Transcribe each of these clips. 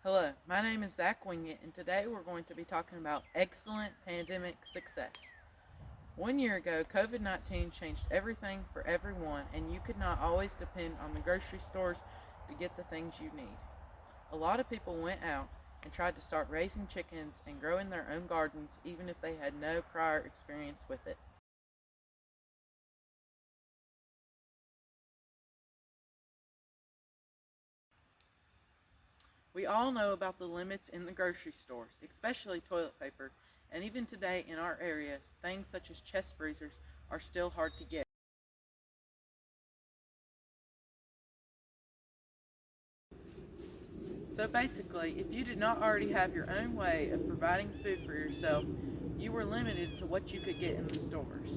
Hello, my name is Zach Wingate, and today we're going to be talking about excellent pandemic success. 1 year ago, COVID-19 changed everything for everyone, and you could not always depend on the grocery stores to get the things you need. A lot of people went out and tried to start raising chickens and growing their own gardens, even if they had no prior experience with it. We all know about the limits in the grocery stores, especially toilet paper, and even today in our areas, things such as chest freezers are still hard to get. So basically, if you did not already have your own way of providing food for yourself, you were limited to what you could get in the stores.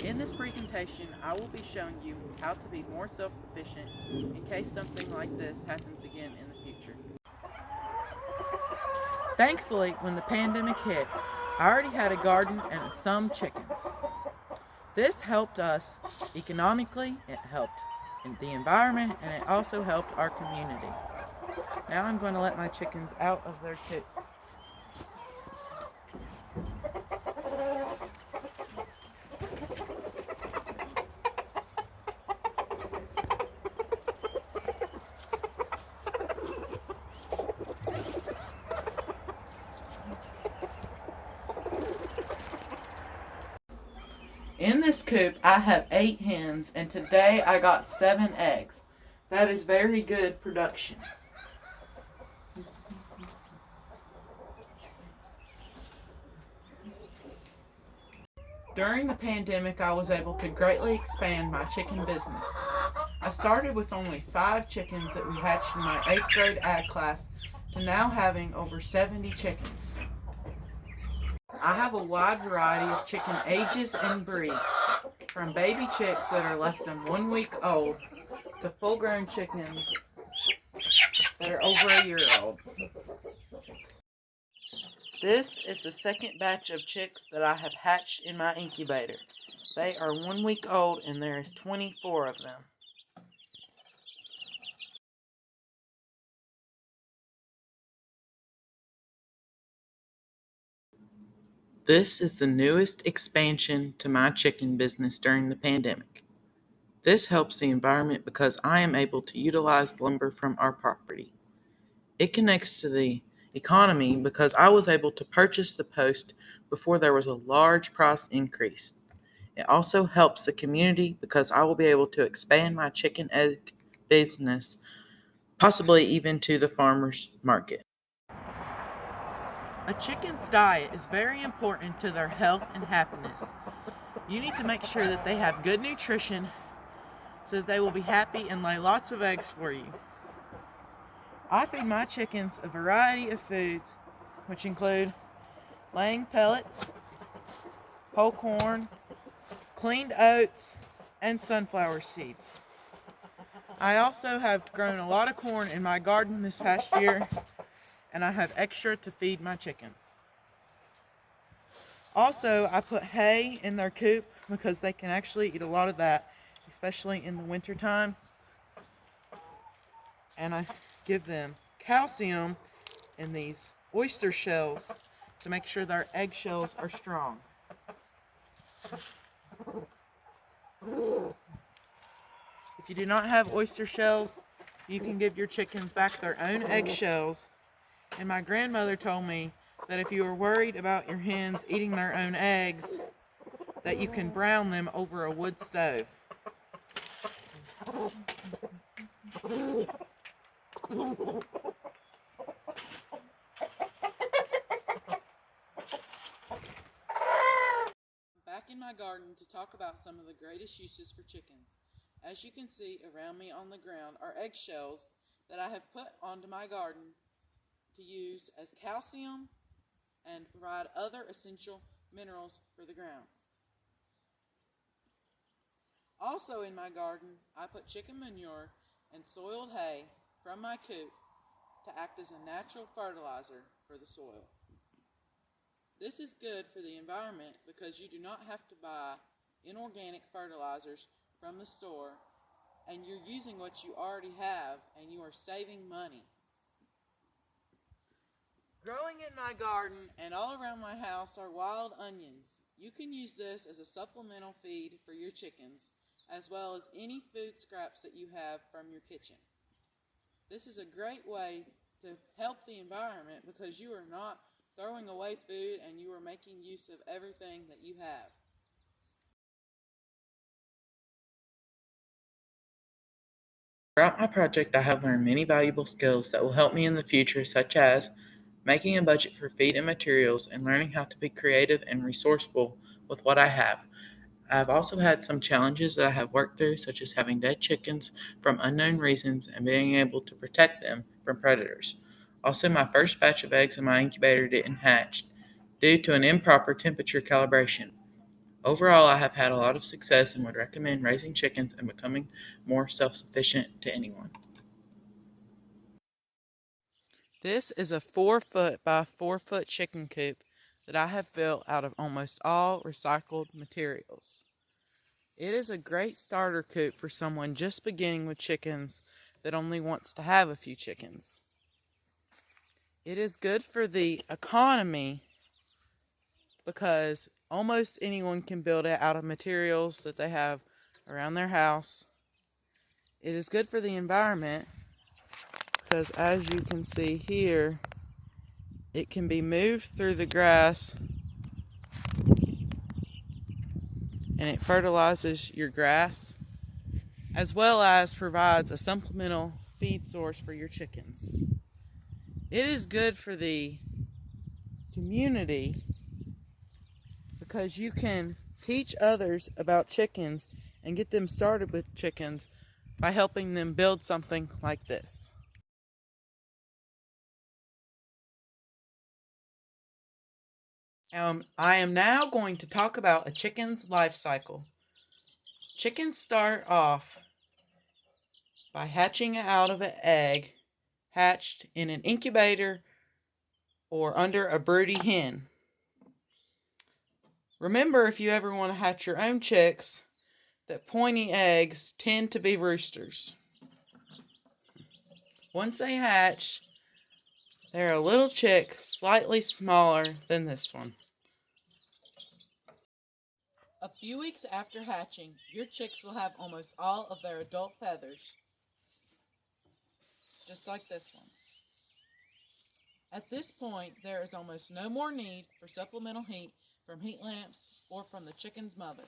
In this presentation, I will be showing you how to be more self-sufficient in case something like this happens again in the future. Thankfully, when the pandemic hit, I already had a garden and some chickens. This helped us economically, it helped in the environment, and it also helped our community. Now I'm going to let my chickens out of their coop. In this coop, I have 8 hens, and today I got 7 eggs. That is very good production. During the pandemic, I was able to greatly expand my chicken business. I started with only 5 chickens that we hatched in my 8th grade ag class to now having over 70 chickens. I have a wide variety of chicken ages and breeds, from baby chicks that are less than 1 week old to full-grown chickens that are over a year old. This is the second batch of chicks that I have hatched in my incubator. They are 1 week old and there is 24 of them. This is the newest expansion to my chicken business during the pandemic. This helps the environment because I am able to utilize lumber from our property. It connects to the economy because I was able to purchase the post before there was a large price increase. It also helps the community because I will be able to expand my chicken egg business, possibly even to the farmer's market. A chicken's diet is very important to their health and happiness. You need to make sure that they have good nutrition so that they will be happy and lay lots of eggs for you. I feed my chickens a variety of foods, which include laying pellets, whole corn, cleaned oats, and sunflower seeds. I also have grown a lot of corn in my garden this past year, and I have extra to feed my chickens. Also, I put hay in their coop because they can actually eat a lot of that, especially in the wintertime. And I give them calcium in these oyster shells to make sure their eggshells are strong. If you do not have oyster shells, you can give your chickens back their own eggshells. And my grandmother told me that if you are worried about your hens eating their own eggs, that you can brown them over a wood stove. Back in my garden to talk about some of the greatest uses for chickens. As you can see around me on the ground are eggshells that I have put onto my garden to use as calcium and provide other essential minerals for the ground. Also in my garden, I put chicken manure and soiled hay from my coop to act as a natural fertilizer for the soil. This is good for the environment because you do not have to buy inorganic fertilizers from the store, and you're using what you already have and you are saving money. Growing in my garden and all around my house are wild onions. You can use this as a supplemental feed for your chickens, as well as any food scraps that you have from your kitchen. This is a great way to help the environment because you are not throwing away food and you are making use of everything that you have. Throughout my project, I have learned many valuable skills that will help me in the future, such as making a budget for feed and materials and learning how to be creative and resourceful with what I have. I have also had some challenges that I have worked through, such as having dead chickens from unknown reasons and being able to protect them from predators. Also, my first batch of eggs in my incubator didn't hatch due to an improper temperature calibration. Overall, I have had a lot of success and would recommend raising chickens and becoming more self sufficient to anyone. This is a 4 foot by 4 foot chicken coop that I have built out of almost all recycled materials. It is a great starter coop for someone just beginning with chickens that only wants to have a few chickens. It is good for the economy because almost anyone can build it out of materials that they have around their house. It is good for the environment because, as you can see here, it can be moved through the grass and it fertilizes your grass as well as provides a supplemental feed source for your chickens. It is good for the community because you can teach others about chickens and get them started with chickens by helping them build something like this. I am now going to talk about a chicken's life cycle. Chickens start off by hatching out of an egg hatched in an incubator or under a broody hen. Remember, if you ever want to hatch your own chicks, that pointy eggs tend to be roosters. Once they hatch, they're a little chick slightly smaller than this one. A few weeks after hatching, your chicks will have almost all of their adult feathers, just like this one. At this point, there is almost no more need for supplemental heat from heat lamps or from the chicken's mother.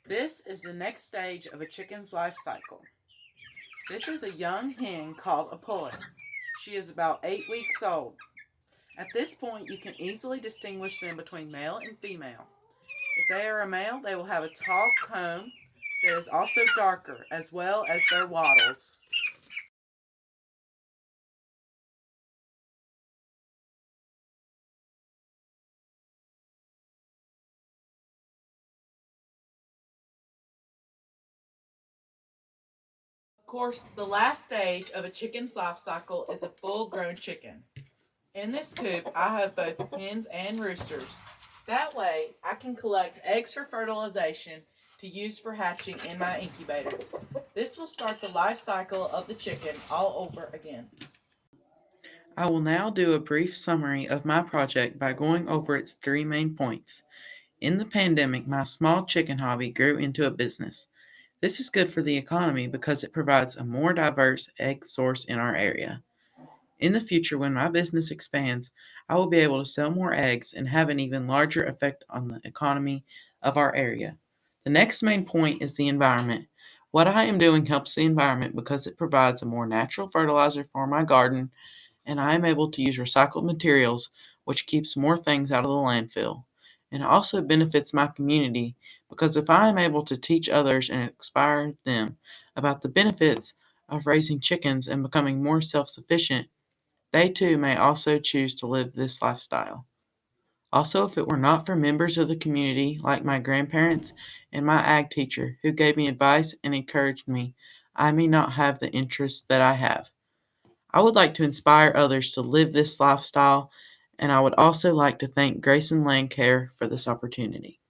This is the next stage of a chicken's life cycle. This is a young hen called a pullet. She is about 8 weeks old. At this point, you can easily distinguish them between male and female. If they are a male, they will have a tall comb that is also darker, as well as their wattles. Of course, the last stage of a chicken's life cycle is a full-grown chicken. In this coop, I have both hens and roosters. That way, I can collect eggs for fertilization to use for hatching in my incubator. This will start the life cycle of the chicken all over again. I will now do a brief summary of my project by going over its 3 main points. In the pandemic, my small chicken hobby grew into a business. This is good for the economy because it provides a more diverse egg source in our area. In the future, when my business expands, I will be able to sell more eggs and have an even larger effect on the economy of our area. The next main point is the environment. What I am doing helps the environment because it provides a more natural fertilizer for my garden, and I am able to use recycled materials, which keeps more things out of the landfill. And it also benefits my community because if I am able to teach others and inspire them about the benefits of raising chickens and becoming more self sufficient, they too may also choose to live this lifestyle. Also, if it were not for members of the community like my grandparents and my ag teacher who gave me advice and encouraged me, I may not have the interests that I have. I would like to inspire others to live this lifestyle, and I would also like to thank Grayson Land Care for this opportunity.